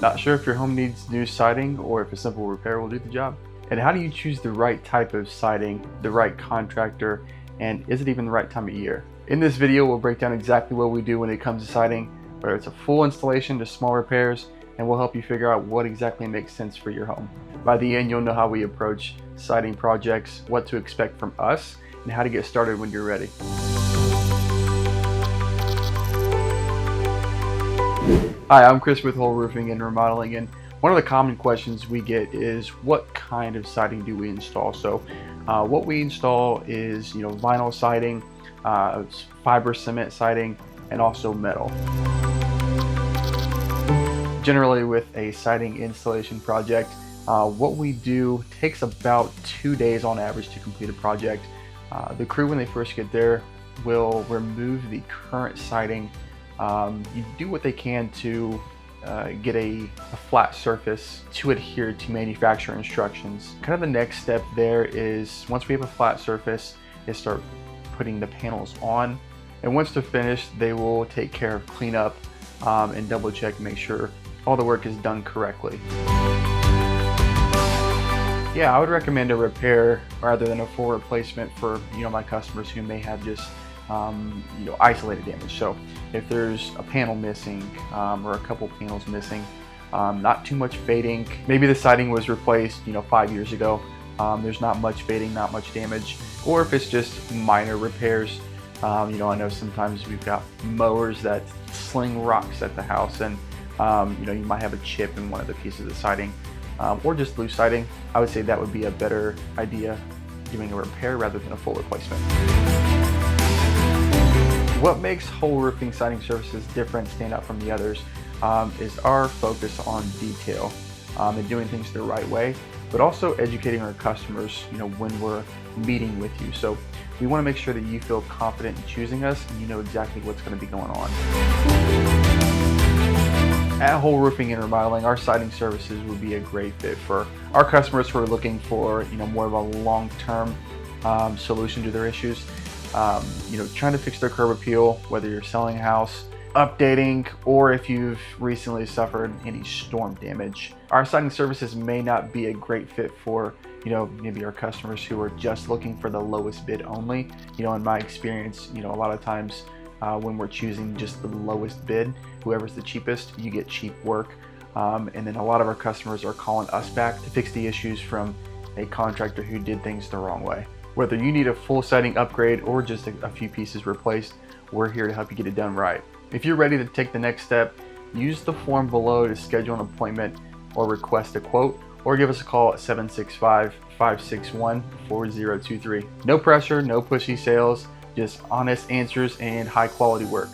Not sure if your home needs new siding or if a simple repair will do the job? And how do you choose the right type of siding, the right contractor, and is it even the right time of year? In this video, we'll break down exactly what we do when it comes to siding, whether it's a full installation to small repairs, and we'll help you figure out what exactly makes sense for your home. By the end, you'll know how we approach siding projects, what to expect from us, and how to get started when you're ready. Hi, I'm Kris with Hoel Roofing Remodeling, and one of the common questions we get is what kind of siding do we install? So what we install is vinyl siding, fiber cement siding, and also metal. Generally with a siding installation project, what we do takes about 2 days on average to complete a project. The crew, when they first get there, will remove the current siding. You do what they can to get a flat surface to adhere to manufacturer instructions. Kind of the next step there is, once we have a flat surface, is start putting the panels on. And once they're finished, they will take care of cleanup and double check and make sure all the work is done correctly. Yeah, I would recommend a repair rather than a full replacement for my customers who may have just isolated damage. So if there's a panel missing or a couple panels missing, not too much fading. Maybe the siding was replaced 5 years ago. There's not much fading, not much damage. Or if it's just minor repairs. I know sometimes we've got mowers that sling rocks at the house, and you might have a chip in one of the pieces of siding, or just loose siding. I would say that would be a better idea, doing a repair rather than a full replacement. What makes Hoel Roofing siding services different, stand out from the others, is our focus on detail and doing things the right way, but also educating our customers when we're meeting with you. So we want to make sure that you feel confident in choosing us and you know exactly what's going to be going on. At Hoel Roofing and Remodeling, our siding services would be a great fit for our customers who are looking for more of a long-term solution to their issues. Trying to fix their curb appeal, whether you're selling a house, updating, or if you've recently suffered any storm damage. Our siding services may not be a great fit for maybe our customers who are just looking for the lowest bid only. In my experience, a lot of times when we're choosing just the lowest bid, whoever's the cheapest, you get cheap work. And then a lot of our customers are calling us back to fix the issues from a contractor who did things the wrong way. Whether you need a full siding upgrade or just a few pieces replaced, we're here to help you get it done right. If you're ready to take the next step, use the form below to schedule an appointment or request a quote, or give us a call at 765-561-4023. No pressure, no pushy sales, just honest answers and high quality work.